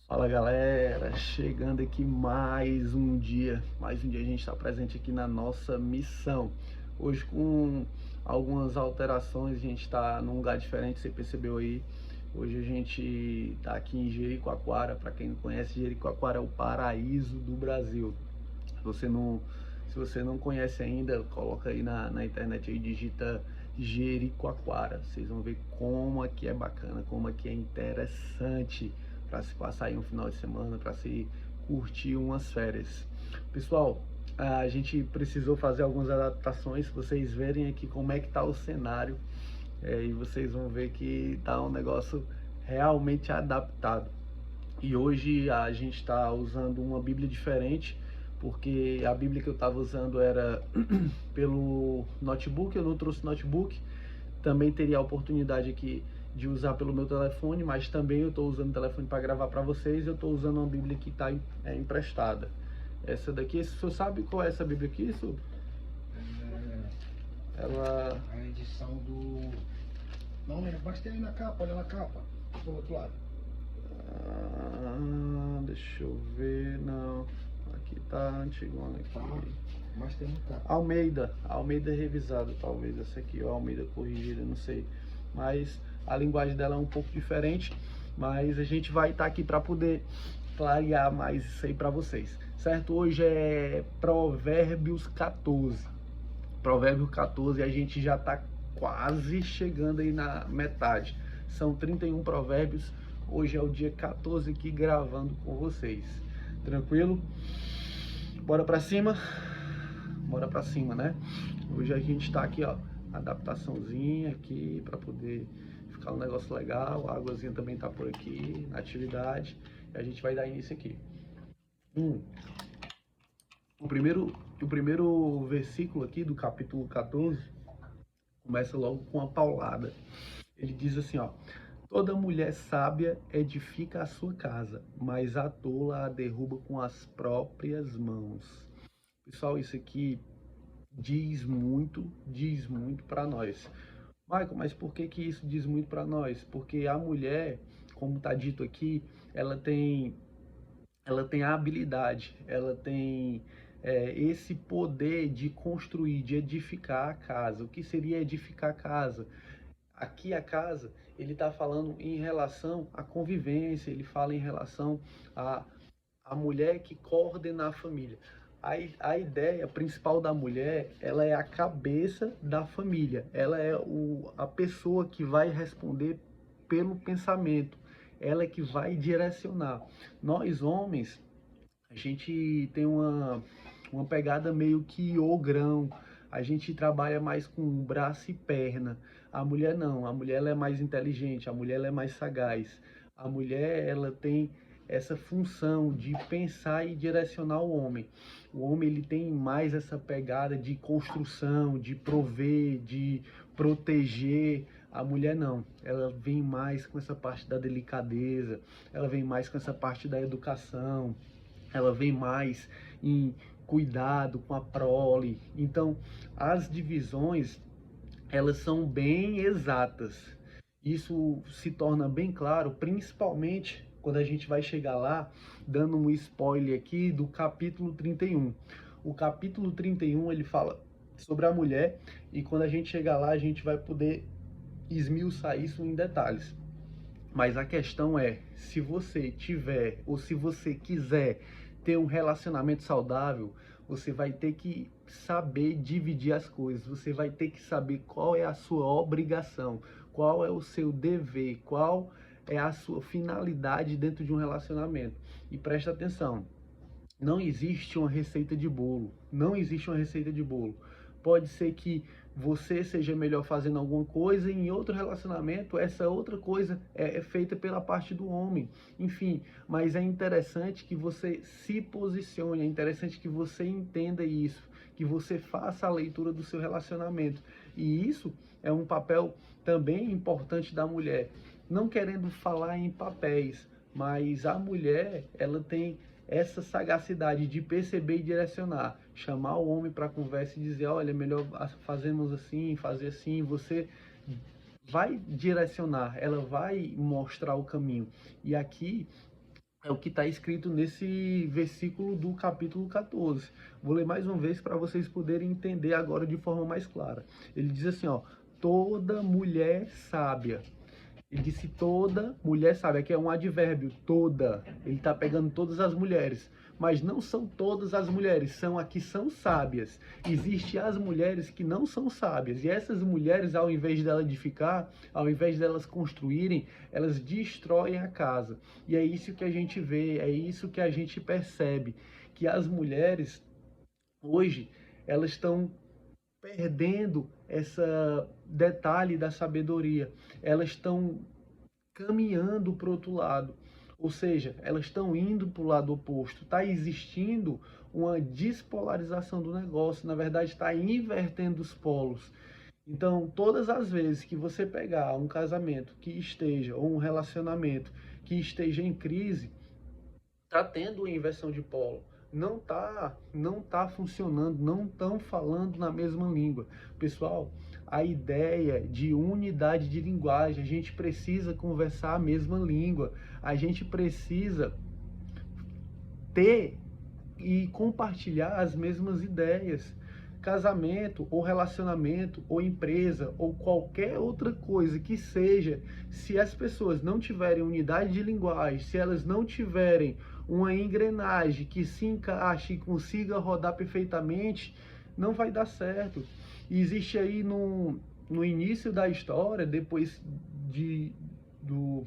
Fala galera, chegando aqui mais um dia a gente está presente aqui na nossa missão. Hoje com algumas alterações, a gente está num lugar diferente, você percebeu aí. Hoje a gente está aqui em Jericoacoara. Para quem não conhece, Jericoacoara é o paraíso do Brasil. Se você não, se você não conhece ainda, coloca aí na internet aí, digita Jericoacoara. Vocês vão ver como aqui é bacana, como aqui é interessante para se passar aí um final de semana, para se curtir umas férias. Pessoal, a gente precisou fazer algumas adaptações. Vocês verem aqui como é que tá o cenário, e vocês vão ver que tá um negócio realmente adaptado. E hoje a gente está usando uma Bíblia diferente, porque a Bíblia que eu estava usando era pelo notebook. Eu não trouxe notebook. Também teria a oportunidade aqui de usar pelo meu telefone, mas também eu estou usando o telefone para gravar para vocês. Eu estou usando uma Bíblia que está emprestada. Essa daqui, o senhor sabe qual é essa Bíblia aqui, isso? Ela... A edição do... Não lembro, mas tem aí na capa, olha na capa, do outro lado. deixa eu ver, não. Aqui tá antigona aqui. Tá, mas tem na capa. Almeida revisada, talvez essa aqui, ou Almeida corrigida, não sei. Mas a linguagem dela é um pouco diferente, mas a gente vai estar aqui para poder clarear mais isso aí para vocês, certo? Hoje é Provérbios 14. Provérbios 14, a gente já está quase chegando aí na metade. São 31 provérbios. Hoje é o dia 14 aqui gravando com vocês. Tranquilo? Bora pra cima? Bora pra cima, né? Hoje a gente tá aqui, ó, adaptaçãozinha aqui para poder ficar um negócio legal. A águazinha também tá por aqui, na atividade. E a gente vai dar início aqui. O primeiro versículo aqui do capítulo 14 começa logo com a paulada. Ele diz assim, ó: toda mulher sábia edifica a sua casa, mas a tola a derruba com as próprias mãos. Pessoal, isso aqui diz muito para nós. Michael, mas por que que isso diz muito para nós? Porque a mulher, como está dito aqui, ela tem a habilidade, ela tem esse poder de construir, de edificar a casa. O que seria edificar a casa? Aqui a casa, ele está falando em relação à convivência, ele fala em relação à mulher que coordena a família. A ideia principal da mulher, ela é a cabeça da família, ela é a pessoa que vai responder pelo pensamento, ela é que vai direcionar. Nós homens, a gente tem uma pegada meio que ogrão. A gente trabalha mais com braço e perna. A mulher não, a mulher ela é mais inteligente, a mulher ela é mais sagaz. A mulher ela tem essa função de pensar e direcionar o homem. O homem ele tem mais essa pegada de construção, de prover, de proteger. A mulher não, ela vem mais com essa parte da delicadeza, ela vem mais com essa parte da educação, ela vem mais em cuidado com a prole. Então, as divisões, elas são bem exatas. Isso se torna bem claro, principalmente quando a gente vai chegar lá, dando um spoiler aqui do capítulo 31. O capítulo 31, ele fala sobre a mulher, e quando a gente chegar lá, a gente vai poder esmiuçar isso em detalhes. Mas a questão é, se você tiver ou se você quiser ter um relacionamento saudável, você vai ter que saber dividir as coisas, você vai ter que saber qual é a sua obrigação, qual é o seu dever, qual é a sua finalidade dentro de um relacionamento. E presta atenção, não existe uma receita de bolo, não existe uma receita de bolo. Pode ser que você seja melhor fazendo alguma coisa e em outro relacionamento essa outra coisa é feita pela parte do homem. Enfim, mas é interessante que você se posicione, é interessante que você entenda isso, que você faça a leitura do seu relacionamento. E isso é um papel também importante da mulher. Não querendo falar em papéis, mas a mulher, ela tem essa sagacidade de perceber e direcionar, chamar o homem para conversa e dizer, olha, melhor fazermos assim, fazer assim. Você vai direcionar, ela vai mostrar o caminho. E aqui É o que está escrito nesse versículo do capítulo 14. Vou ler mais uma vez para vocês poderem entender agora de forma mais clara. Ele diz assim, ó: toda mulher sábia. Ele disse toda mulher sábia, que é um advérbio, toda. Ele está pegando todas as mulheres. Mas não são todas as mulheres, são as que são sábias. Existem as mulheres que não são sábias. E essas mulheres, ao invés dela edificar, ao invés delas construírem, elas destroem a casa. E é isso que a gente vê, é isso que a gente percebe. Que as mulheres, hoje, elas estão perdendo essa detalhe da sabedoria. Elas estão caminhando para o outro lado. Ou seja, elas estão indo para o lado oposto. Está existindo uma despolarização do negócio. Na verdade, está invertendo os polos. Então, todas as vezes que você pegar um casamento que esteja, ou um relacionamento que esteja em crise, está tendo uma inversão de polo. Não tá funcionando, não estão falando na mesma língua. Pessoal, a ideia de unidade de linguagem, a gente precisa conversar a mesma língua, a gente precisa ter e compartilhar as mesmas ideias. Casamento, ou relacionamento, ou empresa, ou qualquer outra coisa que seja, se as pessoas não tiverem unidade de linguagem, se elas não tiverem uma engrenagem que se encaixe e consiga rodar perfeitamente, não vai dar certo. E existe aí no início da história, depois do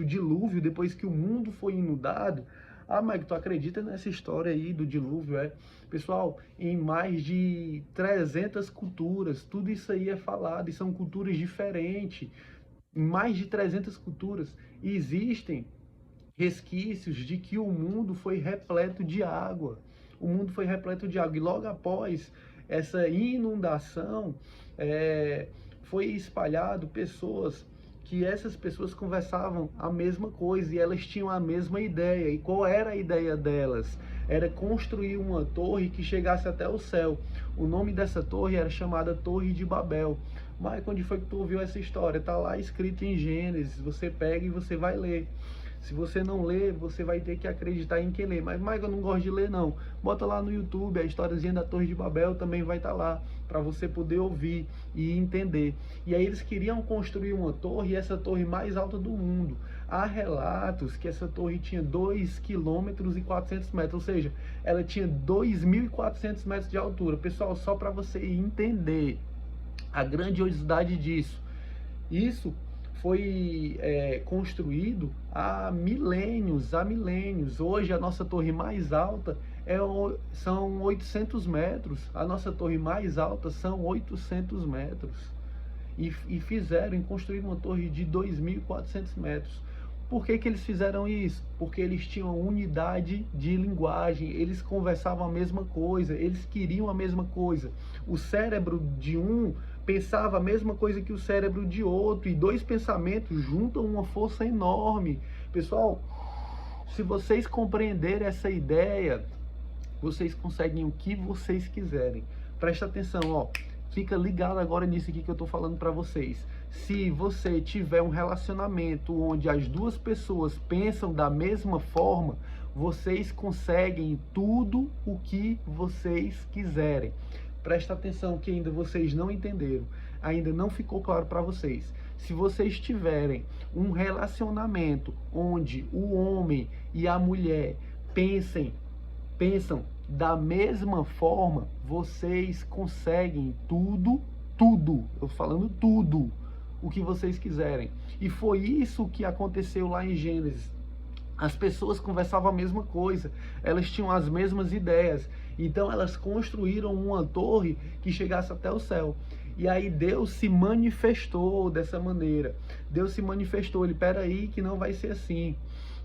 dilúvio, depois que o mundo foi inundado. Ah, Mike, tu acredita nessa história aí do dilúvio? Pessoal, em mais de 300 culturas, tudo isso aí é falado, e são culturas diferentes. Em mais de 300 culturas existem resquícios de que o mundo foi repleto de água. O mundo foi repleto de água. E logo após essa inundação, foi espalhado pessoas, que essas pessoas conversavam a mesma coisa e elas tinham a mesma ideia. E qual era a ideia delas? Era construir uma torre que chegasse até o céu. O nome dessa torre era chamada Torre de Babel. Mas onde foi que tu ouviu essa história? Está lá escrito em Gênesis. Você pega e você vai ler. Se você não ler, você vai ter que acreditar em quem lê. Mas, Michael, eu não gosto de ler, não. Bota lá no YouTube, a historiazinha da Torre de Babel também vai estar lá, para você poder ouvir e entender. E aí eles queriam construir uma torre, essa torre mais alta do mundo. Há relatos que essa torre tinha 2,4 km, ou seja, ela tinha 2.400 metros de altura. Pessoal, só para você entender a grandiosidade disso. Isso foi construído há milênios, Hoje a nossa torre mais alta são 800 metros. A nossa torre mais alta são 800 metros. E construíram uma torre de 2.400 metros. Por que eles fizeram isso? Porque eles tinham unidade de linguagem, eles conversavam a mesma coisa, eles queriam a mesma coisa. O cérebro de um pensava a mesma coisa que o cérebro de outro, e dois pensamentos juntam uma força enorme. Pessoal, se vocês compreenderem essa ideia, vocês conseguem o que vocês quiserem. Presta atenção, ó. Fica ligado agora nisso aqui que eu tô falando para vocês. Se você tiver um relacionamento onde as duas pessoas pensam da mesma forma, vocês conseguem tudo o que vocês quiserem. Presta atenção que ainda vocês não entenderam, ainda não ficou claro para vocês. Se vocês tiverem um relacionamento onde o homem e a mulher pensam da mesma forma, vocês conseguem tudo, eu falando tudo, o que vocês quiserem. E foi isso que aconteceu lá em Gênesis. As pessoas conversavam a mesma coisa, elas tinham as mesmas ideias, então elas construíram uma torre que chegasse até o céu. E aí Deus se manifestou dessa maneira. Deus se manifestou, ele, peraí que não vai ser assim.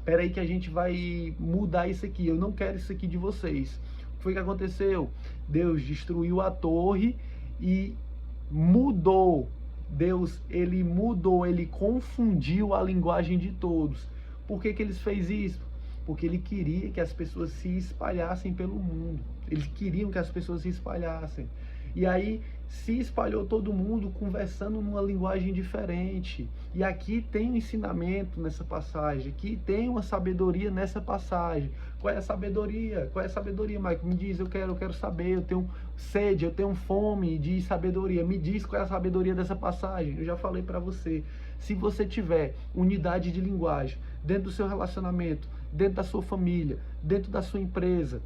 Peraí que a gente vai mudar isso aqui, eu não quero isso aqui de vocês. O que foi que aconteceu? Deus destruiu a torre e mudou. Deus, ele mudou, ele confundiu a linguagem de todos. Por que ele fez isso? Porque ele queria que as pessoas se espalhassem pelo mundo. Eles queriam que as pessoas se espalhassem. E aí se espalhou todo mundo conversando numa linguagem diferente. E aqui tem um ensinamento nessa passagem, aqui tem uma sabedoria nessa passagem. Qual é a sabedoria? Qual é a sabedoria, Michael? Me diz, eu quero saber, eu tenho sede, eu tenho fome de sabedoria. Me diz qual é a sabedoria dessa passagem. Eu já falei para você. Se você tiver unidade de linguagem dentro do seu relacionamento, dentro da sua família, dentro da sua empresa,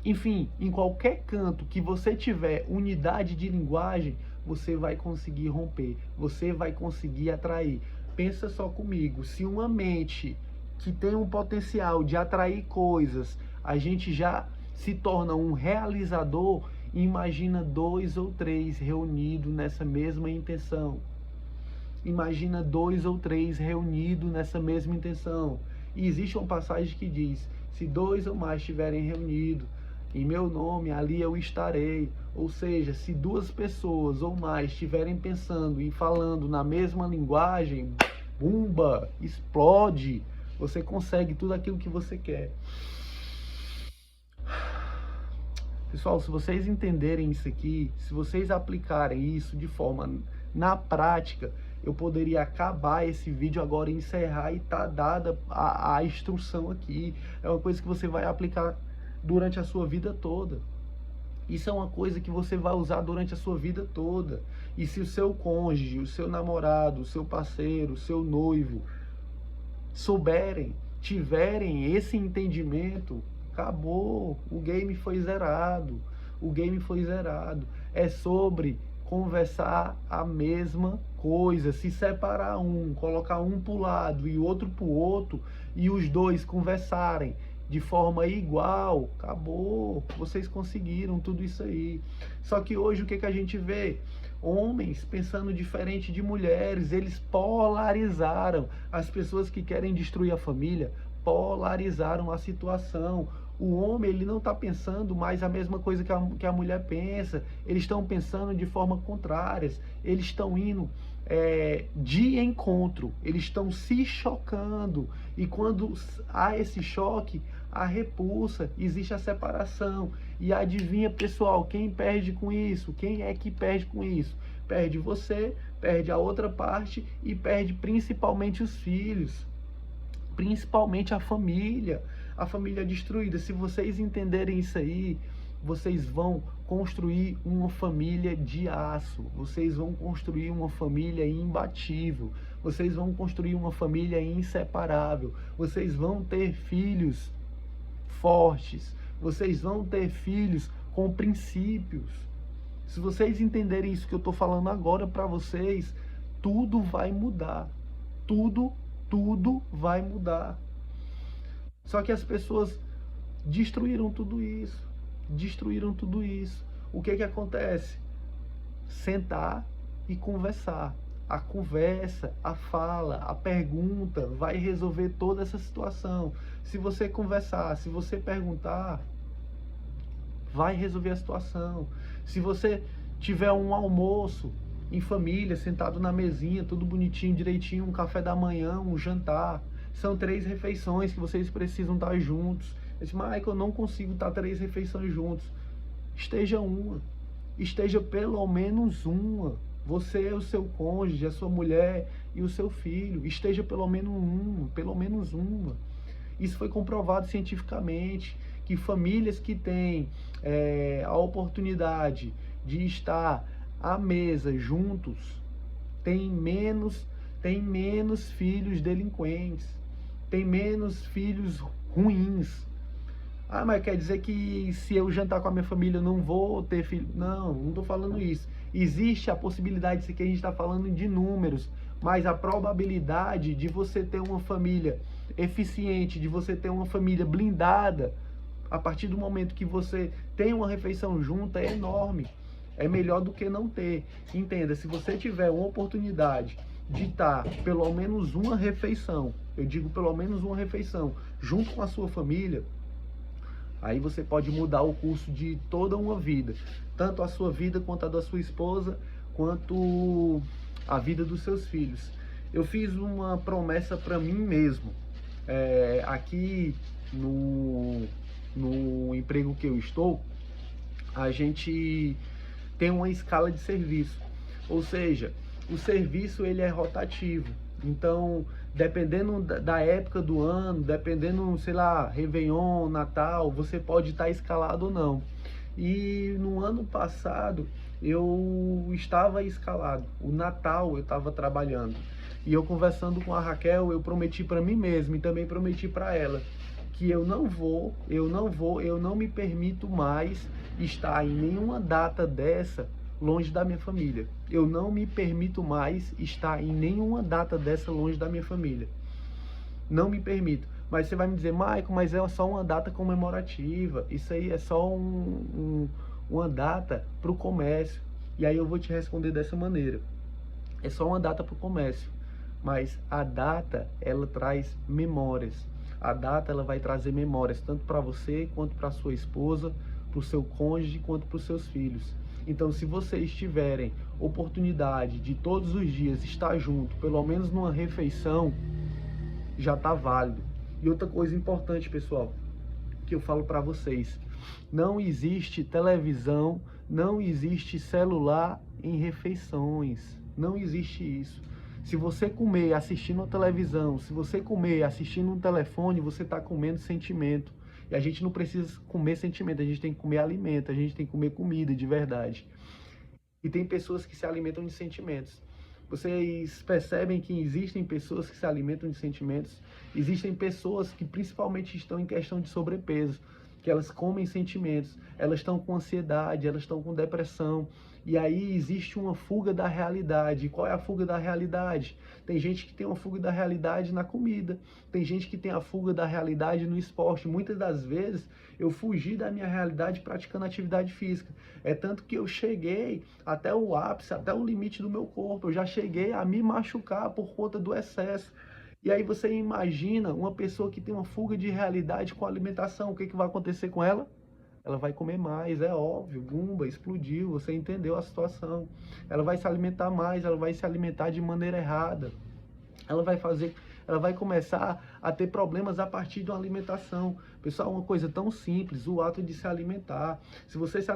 enfim, em qualquer canto que você tiver unidade de linguagem, você vai conseguir romper, você vai conseguir atrair. Pensa só comigo, se uma mente que tem um potencial de atrair coisas, a gente já se torna um realizador, imagina 2 ou 3 reunidos nessa mesma intenção. Imagina 2 ou 3 reunidos nessa mesma intenção. E existe uma passagem que diz, se 2 ou mais estiverem reunidos, em meu nome, ali eu estarei. Ou seja, se 2 pessoas ou mais estiverem pensando e falando na mesma linguagem, bumba, explode. Você consegue tudo aquilo que você quer. Pessoal, se vocês entenderem isso aqui, se vocês aplicarem isso de forma na prática, eu poderia acabar esse vídeo agora, encerrar e tá dada a instrução aqui. É uma coisa que você vai aplicar durante a sua vida toda. Isso é uma coisa que você vai usar durante a sua vida toda. E se o seu cônjuge, o seu namorado, o seu parceiro, o seu noivo souberem, tiverem esse entendimento, acabou. O game foi zerado. O game foi zerado. É sobre conversar a mesma coisa, se separar um, colocar um para o lado e outro para o outro, e os dois conversarem de forma igual, acabou, vocês conseguiram tudo isso aí. Só que hoje o que a gente vê? Homens pensando diferente de mulheres, eles polarizaram. As pessoas que querem destruir a família polarizaram a situação. O homem, ele não está pensando mais a mesma coisa que a mulher pensa. Eles estão pensando de forma contrárias. Eles estão indo de encontro. Eles estão se chocando. E quando há esse choque, a repulsa, existe a separação. E adivinha, pessoal, quem perde com isso? Quem é que perde com isso? Perde você, perde a outra parte e perde principalmente os filhos. Principalmente a família destruída. Se vocês entenderem isso aí, vocês vão construir uma família de aço, vocês vão construir uma família imbatível, vocês vão construir uma família inseparável, vocês vão ter filhos fortes, vocês vão ter filhos com princípios. Se vocês entenderem isso que eu estou falando agora para vocês, tudo vai mudar, tudo vai mudar. Só que as pessoas destruíram tudo isso. O que acontece? Sentar e conversar. A conversa, a fala, a pergunta vai resolver toda essa situação. Se você conversar, se você perguntar, vai resolver a situação. Se você tiver um almoço em família, sentado na mesinha, tudo bonitinho, direitinho, um café da manhã, um jantar, são 3 refeições que vocês precisam estar juntos. Eu disse, Michael, eu não consigo estar 3 refeições juntos. Esteja uma. Esteja pelo menos uma. Você, o seu cônjuge, a sua mulher e o seu filho. Esteja pelo menos uma. Pelo menos uma. Isso foi comprovado cientificamente, que famílias que têm a oportunidade de estar à mesa juntos têm menos filhos delinquentes, tem menos filhos ruins. Ah, mas quer dizer que se eu jantar com a minha família eu não vou ter filho? Não estou falando isso. Existe a possibilidade, isso aqui a gente está falando de números, mas a probabilidade de você ter uma família eficiente, de você ter uma família blindada, a partir do momento que você tem uma refeição junta, é enorme. É melhor do que não ter. Entenda, se você tiver uma oportunidade de estar pelo menos uma refeição, eu digo pelo menos uma refeição, junto com a sua família, aí você pode mudar o curso de toda uma vida. Tanto a sua vida, quanto a da sua esposa, quanto a vida dos seus filhos. Eu fiz uma promessa para mim mesmo. Aqui no emprego que eu estou, a gente tem uma escala de serviço. Ou seja, o serviço ele é rotativo. Então, dependendo da época do ano, dependendo, sei lá, Réveillon, Natal, você pode estar escalado ou não. E no ano passado eu estava escalado. O Natal eu estava trabalhando. E eu conversando com a Raquel, eu prometi para mim mesmo e também prometi para ela que eu não me permito mais estar em nenhuma data dessa longe da minha família. Eu não me permito mais estar em nenhuma data dessa longe da minha família. Não me permito. Mas você vai me dizer, Maicon, mas é só uma data comemorativa. Isso aí é só uma data para o comércio. E aí eu vou te responder dessa maneira. É só uma data para o comércio. Mas a data, ela traz memórias. A data, ela vai trazer memórias, tanto para você, quanto para sua esposa, para o seu cônjuge, quanto para os seus filhos. Então, se vocês tiverem oportunidade de todos os dias estar junto, pelo menos numa refeição, já está válido. E outra coisa importante, pessoal, que eu falo para vocês, não existe televisão, não existe celular em refeições, não existe isso. Se você comer assistindo a televisão, se você comer assistindo um telefone, você está comendo sentimento. E a gente não precisa comer sentimento, a gente tem que comer alimento, a gente tem que comer comida de verdade. E tem pessoas que se alimentam de sentimentos. Vocês percebem que existem pessoas que se alimentam de sentimentos? Existem pessoas que principalmente estão em questão de sobrepeso, que elas comem sentimentos, elas estão com ansiedade, elas estão com depressão. E aí existe uma fuga da realidade. E qual é a fuga da realidade? Tem gente que tem uma fuga da realidade na comida. Tem gente que tem a fuga da realidade no esporte. Muitas das vezes eu fugi da minha realidade praticando atividade física. É tanto que eu cheguei até o ápice, até o limite do meu corpo. Eu já cheguei a me machucar por conta do excesso. E aí você imagina uma pessoa que tem uma fuga de realidade com a alimentação. O que vai acontecer com ela? Ela vai comer mais, é óbvio, bumba, explodiu, você entendeu a situação. Ela vai se alimentar mais, ela vai se alimentar de maneira errada. Ela vai começar a ter problemas a partir de uma alimentação. Pessoal, uma coisa tão simples, o ato de se alimentar. Se você se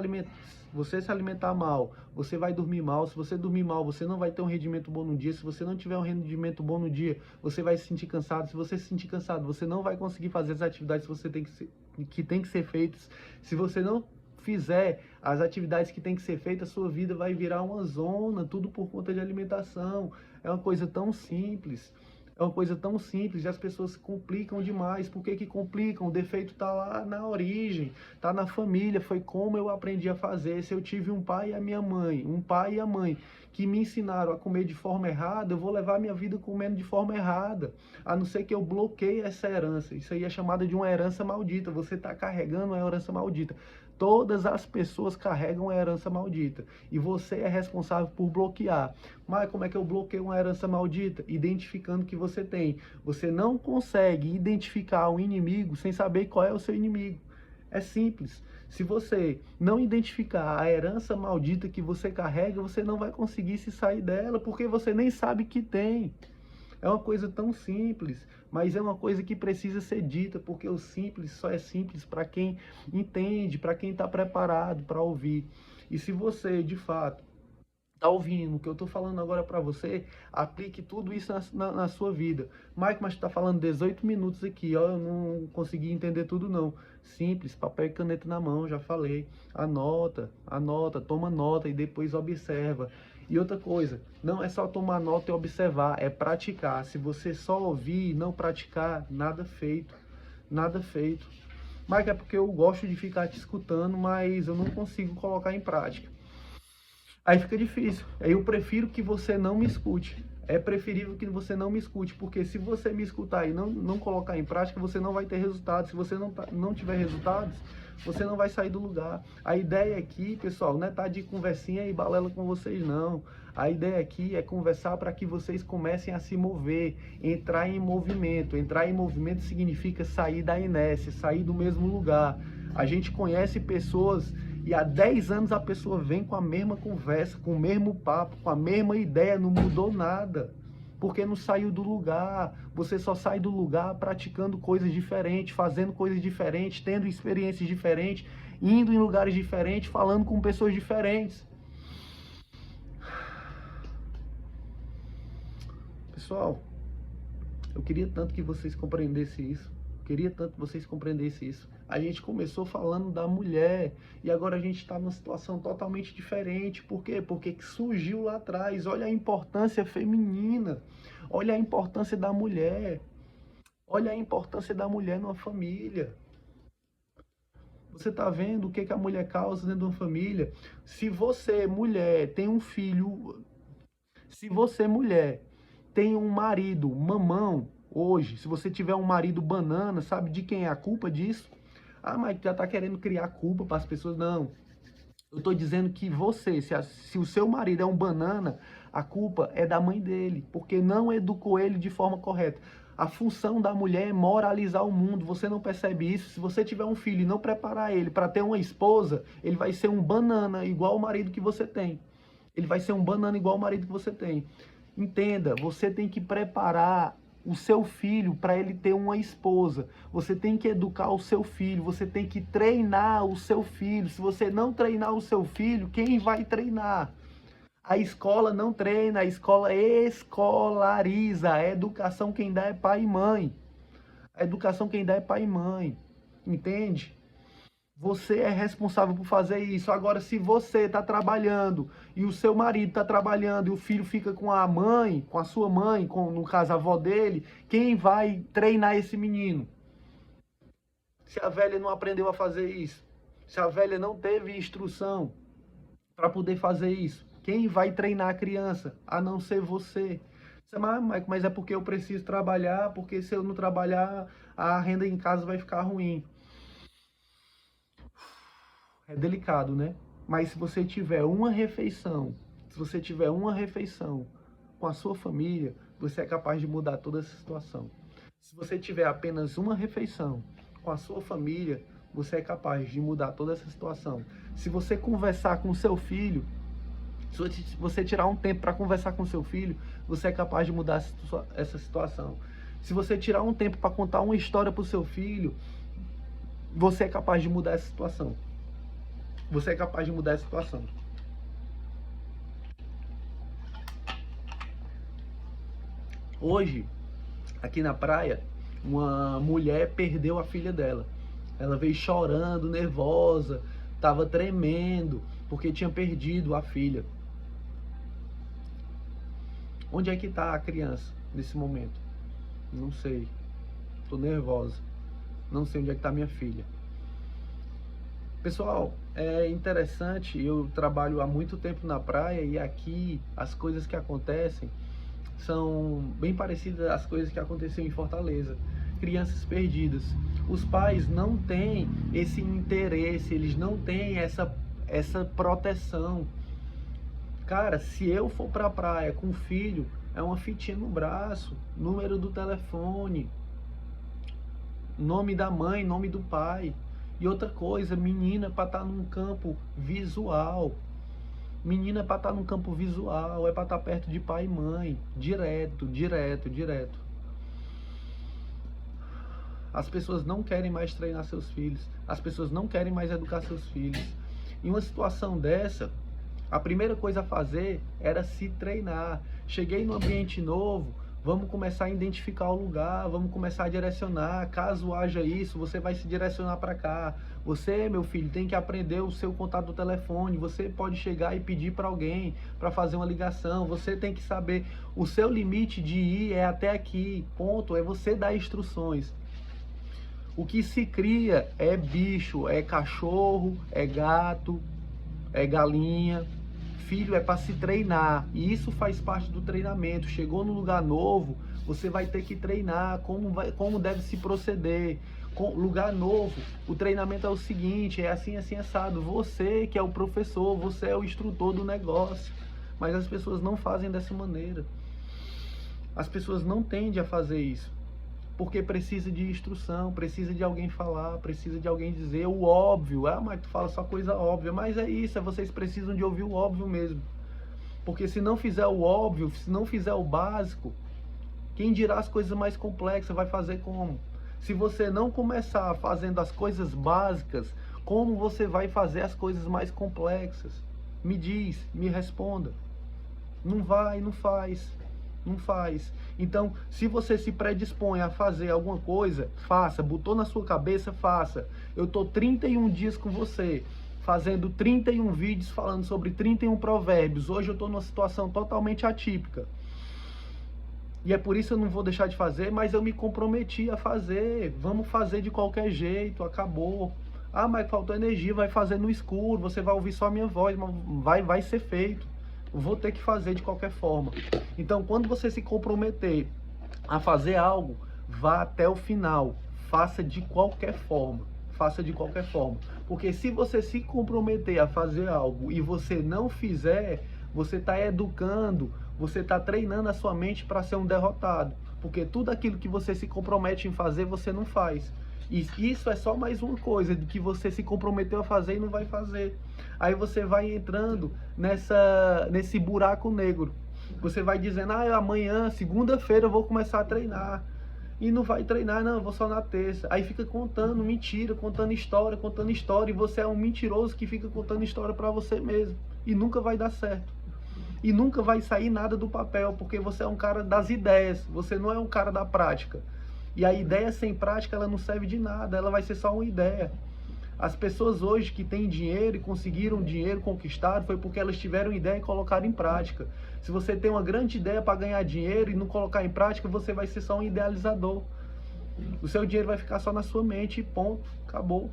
alimentar mal, você vai dormir mal. Se você dormir mal, você não vai ter um rendimento bom no dia. Se você não tiver um rendimento bom no dia, você vai se sentir cansado. Se você se sentir cansado, você não vai conseguir fazer as atividades que tem que ser feitas. Se você não fizer as atividades que tem que ser feitas, a sua vida vai virar uma zona, tudo por conta de alimentação. É uma coisa tão simples. É uma coisa tão simples e as pessoas complicam demais. Por que complicam? O defeito está lá na origem, está na família, foi como eu aprendi a fazer. Se eu tive um pai e a minha mãe, um pai e a mãe, que me ensinaram a comer de forma errada, eu vou levar minha vida comendo de forma errada. A não ser que eu bloqueie essa herança. Isso aí é chamada de uma herança maldita. Você está carregando uma herança maldita. Todas as pessoas carregam a herança maldita. E você é responsável por bloquear. Mas como é que eu bloqueio uma herança maldita? Identificando o que você tem. Você não consegue identificar um inimigo sem saber qual é o seu inimigo. É simples. Se você não identificar a herança maldita que você carrega, você não vai conseguir se sair dela, porque você nem sabe que tem. É uma coisa tão simples, mas é uma coisa que precisa ser dita, porque o simples só é simples para quem entende, para quem está preparado para ouvir. E se você, de fato, está ouvindo o que eu estou falando agora para você, aplique tudo isso na sua vida. Mike, mas tu está falando 18 minutos aqui, ó, eu não consegui entender tudo não. Simples, papel e caneta na mão, já falei. Anota, toma nota e depois observa. E outra coisa, não é só tomar nota e observar, é praticar. Se você só ouvir e não praticar, nada feito, nada feito. Mike, é porque eu gosto de ficar te escutando, mas eu não consigo colocar em prática. Aí fica difícil. Aí eu prefiro que você não me escute. É preferível que você não me escute, porque se você me escutar e não colocar em prática, você não vai ter resultados. Se você não tiver resultados, você não vai sair do lugar. A ideia aqui, pessoal, não é estar de conversinha e balela com vocês, não. A ideia aqui é conversar para que vocês comecem a se mover, entrar em movimento. Entrar em movimento significa sair da inércia, sair do mesmo lugar. A gente conhece pessoas e há 10 anos a pessoa vem com a mesma conversa, com o mesmo papo, com a mesma ideia, não mudou nada. Porque não saiu do lugar. Você só sai do lugar praticando coisas diferentes, fazendo coisas diferentes, tendo experiências diferentes, indo em lugares diferentes, falando com pessoas diferentes. Pessoal, eu queria tanto que vocês compreendessem isso. Queria tanto que vocês compreendessem isso. A gente começou falando da mulher e agora a gente está numa situação totalmente diferente. Por quê? Porque surgiu lá atrás. Olha a importância feminina. Olha a importância da mulher. Olha a importância da mulher numa família. Você está vendo o que a mulher causa dentro de uma família? Se você, mulher, tem um filho... Se você, mulher, tem um marido mamão hoje, se você tiver um marido banana, sabe de quem é a culpa disso? Ah, mas já tá querendo criar culpa para as pessoas. Não. Eu tô dizendo que você, se o seu marido é um banana, a culpa é da mãe dele, porque não educou ele de forma correta. A função da mulher é moralizar o mundo. Você não percebe isso? Se você tiver um filho e não preparar ele para ter uma esposa, ele vai ser um banana igual o marido que você tem. Ele vai ser um banana igual o marido que você tem. Entenda, você tem que preparar o seu filho para ele ter uma esposa. Você tem que educar o seu filho, você tem que treinar o seu filho. Se você não treinar o seu filho, quem vai treinar? A escola não treina, a escola escolariza. A educação quem dá é pai e mãe. A educação quem dá é pai e mãe. Entende? Você é responsável por fazer isso. Agora, se você está trabalhando e o seu marido está trabalhando e o filho fica com a mãe, com a sua mãe, no caso a avó dele, quem vai treinar esse menino? Se a velha não aprendeu a fazer isso, se a velha não teve instrução para poder fazer isso, quem vai treinar a criança? A não ser você. Mas é porque eu preciso trabalhar, porque se eu não trabalhar, a renda em casa vai ficar ruim. É delicado, né? Mas se você tiver uma refeição, com a sua família, você é capaz de mudar toda essa situação. Se você tiver apenas uma refeição com a sua família, você é capaz de mudar toda essa situação. Se você conversar com o seu filho, se você tirar um tempo para conversar com o seu filho, você é capaz de mudar essa situação. Se você tirar um tempo para contar uma história para o seu filho, você é capaz de mudar essa situação. Você é capaz de mudar a situação. Hoje, aqui na praia, uma mulher perdeu a filha dela. Ela veio chorando, nervosa, estava tremendo, porque tinha perdido a filha. Onde é que está a criança nesse momento? Não sei. Estou nervosa. Não sei onde é que está minha filha. Pessoal, é interessante, eu trabalho há muito tempo na praia e aqui as coisas que acontecem são bem parecidas às coisas que aconteceram em Fortaleza. Crianças perdidas. Os pais não têm esse interesse, eles não têm essa proteção. Cara, se eu for pra praia com o filho, é uma fitinha no braço, número do telefone, nome da mãe, nome do pai. E outra coisa, menina para estar num campo visual. Menina para estar num campo visual, é para estar perto de pai e mãe. Direto. As pessoas não querem mais treinar seus filhos. As pessoas não querem mais educar seus filhos. Em uma situação dessa, a primeira coisa a fazer era se treinar. Cheguei num ambiente novo, vamos começar a identificar o lugar, vamos começar a direcionar. Caso haja isso, você vai se direcionar para cá. Você, meu filho, tem que aprender o seu contato do telefone. Você pode chegar e pedir para alguém para fazer uma ligação. Você tem que saber o seu limite de ir é até aqui. Ponto. É você dar instruções. O que se cria é bicho, é cachorro, é gato, é galinha. Filho é para se treinar, e isso faz parte do treinamento. Chegou num lugar novo, você vai ter que treinar como deve se proceder. Com lugar novo, o treinamento é o seguinte, é assim, assado. Você que é o professor, você é o instrutor do negócio, mas as pessoas não fazem dessa maneira. As pessoas não tendem a fazer isso, porque precisa de instrução, precisa de alguém falar, precisa de alguém dizer o óbvio. Ah, mas tu fala só coisa óbvia. Mas é isso, vocês precisam de ouvir o óbvio mesmo. Porque se não fizer o óbvio, se não fizer o básico, quem dirá as coisas mais complexas vai fazer como? Se você não começar fazendo as coisas básicas, como você vai fazer as coisas mais complexas? Me diz, me responda. Não vai, não faz. Não faz. Então, se você se predispõe a fazer alguma coisa, faça. Botou na sua cabeça, faça. Eu tô 31 dias com você, fazendo 31 vídeos falando sobre 31 provérbios. Hoje eu tô numa situação totalmente atípica. E é por isso que eu não vou deixar de fazer, mas eu me comprometi a fazer. Vamos fazer de qualquer jeito, acabou. Ah, mas faltou energia, vai fazer no escuro, você vai ouvir só a minha voz, mas vai ser feito. Vou ter que fazer de qualquer forma. Então, quando você se comprometer a fazer algo, vá até o final. Faça de qualquer forma. Faça de qualquer forma. Porque se você se comprometer a fazer algo e você não fizer, você está educando, você está treinando a sua mente para ser um derrotado. Porque tudo aquilo que você se compromete em fazer, você não faz. E isso é só mais uma coisa de que você se comprometeu a fazer e não vai fazer. Aí você vai entrando nesse buraco negro. Você vai dizendo, amanhã, segunda-feira eu vou começar a treinar. E não vai treinar, não, eu vou só na terça. Aí fica contando mentira, contando história. E você é um mentiroso que fica contando história para você mesmo. E nunca vai dar certo. E nunca vai sair nada do papel, porque você é um cara das ideias. Você não é um cara da prática. E a ideia sem prática, ela não serve de nada, ela vai ser só uma ideia. As pessoas hoje que têm dinheiro e conseguiram dinheiro, conquistaram, foi porque elas tiveram ideia e colocaram em prática. Se você tem uma grande ideia para ganhar dinheiro e não colocar em prática, você vai ser só um idealizador. O seu dinheiro vai ficar só na sua mente e ponto, acabou.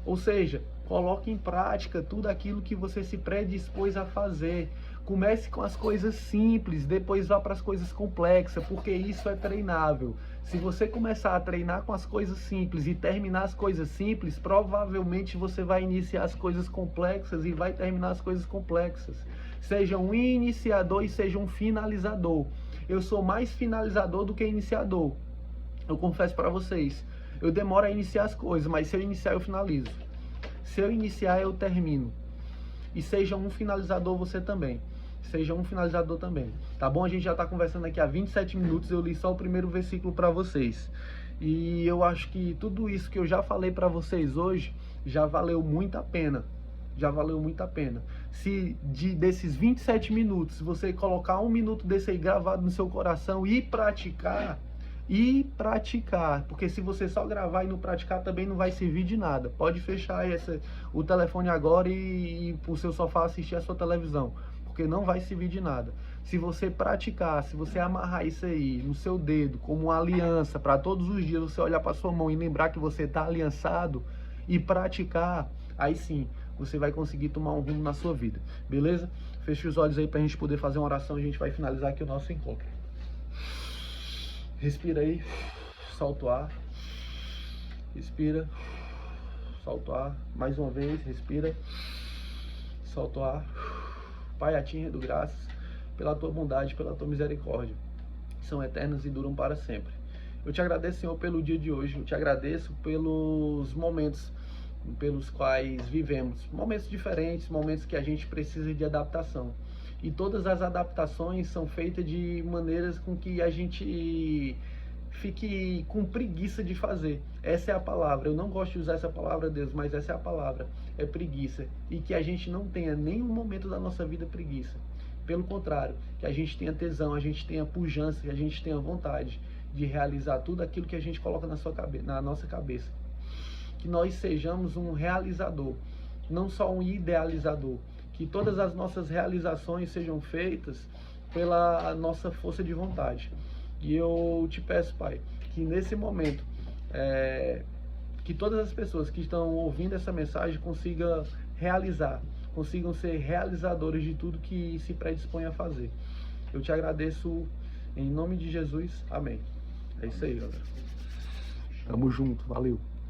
Ou seja, coloque em prática tudo aquilo que você se predispôs a fazer. Comece com as coisas simples, depois vá para as coisas complexas, porque isso é treinável. Se você começar a treinar com as coisas simples e terminar as coisas simples, provavelmente você vai iniciar as coisas complexas e vai terminar as coisas complexas. Seja um iniciador e seja um finalizador. Eu sou mais finalizador do que iniciador. Eu confesso para vocês, eu demoro a iniciar as coisas, mas se eu iniciar eu finalizo. Se eu iniciar eu termino. E seja um finalizador você também. Seja um finalizador também. Tá bom? A gente já está conversando aqui há 27 minutos. Eu li só o primeiro versículo para vocês. E eu acho que tudo isso que eu já falei para vocês hoje já valeu muito a pena. Já valeu muito a pena. Se desses 27 minutos, você colocar 1 minuto desse aí gravado no seu coração e praticar, porque se você só gravar e não praticar também não vai servir de nada. Pode fechar o telefone agora e ir pro seu sofá assistir a sua televisão, porque não vai servir de nada. Se você praticar, se você amarrar isso aí no seu dedo como uma aliança, para todos os dias você olhar para sua mão e lembrar que você está aliançado e praticar, aí sim você vai conseguir tomar um rumo na sua vida, beleza? Feche os olhos aí para a gente poder fazer uma oração e a gente vai finalizar aqui o nosso encontro. Respira aí, solta o ar, respira, solta o ar, mais uma vez, respira, solta o ar. Pai, a ti rendo graças pela tua bondade, pela tua misericórdia, são eternas e duram para sempre. Eu te agradeço, Senhor, pelo dia de hoje, eu te agradeço pelos momentos pelos quais vivemos, momentos diferentes, momentos que a gente precisa de adaptação. E todas as adaptações são feitas de maneiras com que a gente fique com preguiça de fazer. Essa é a palavra. Eu não gosto de usar essa palavra, Deus, mas essa é a palavra. É preguiça. E que a gente não tenha nenhum momento da nossa vida preguiça. Pelo contrário, que a gente tenha tesão, a gente tenha pujança, a gente tenha vontade de realizar tudo aquilo que a gente coloca na nossa cabeça. Que nós sejamos um realizador, não só um idealizador. Que todas as nossas realizações sejam feitas pela nossa força de vontade. E eu te peço, Pai, que nesse momento, que todas as pessoas que estão ouvindo essa mensagem consigam ser realizadores de tudo que se predispõe a fazer. Eu te agradeço em nome de Jesus. Amém. É isso aí, galera. Tamo junto. Valeu.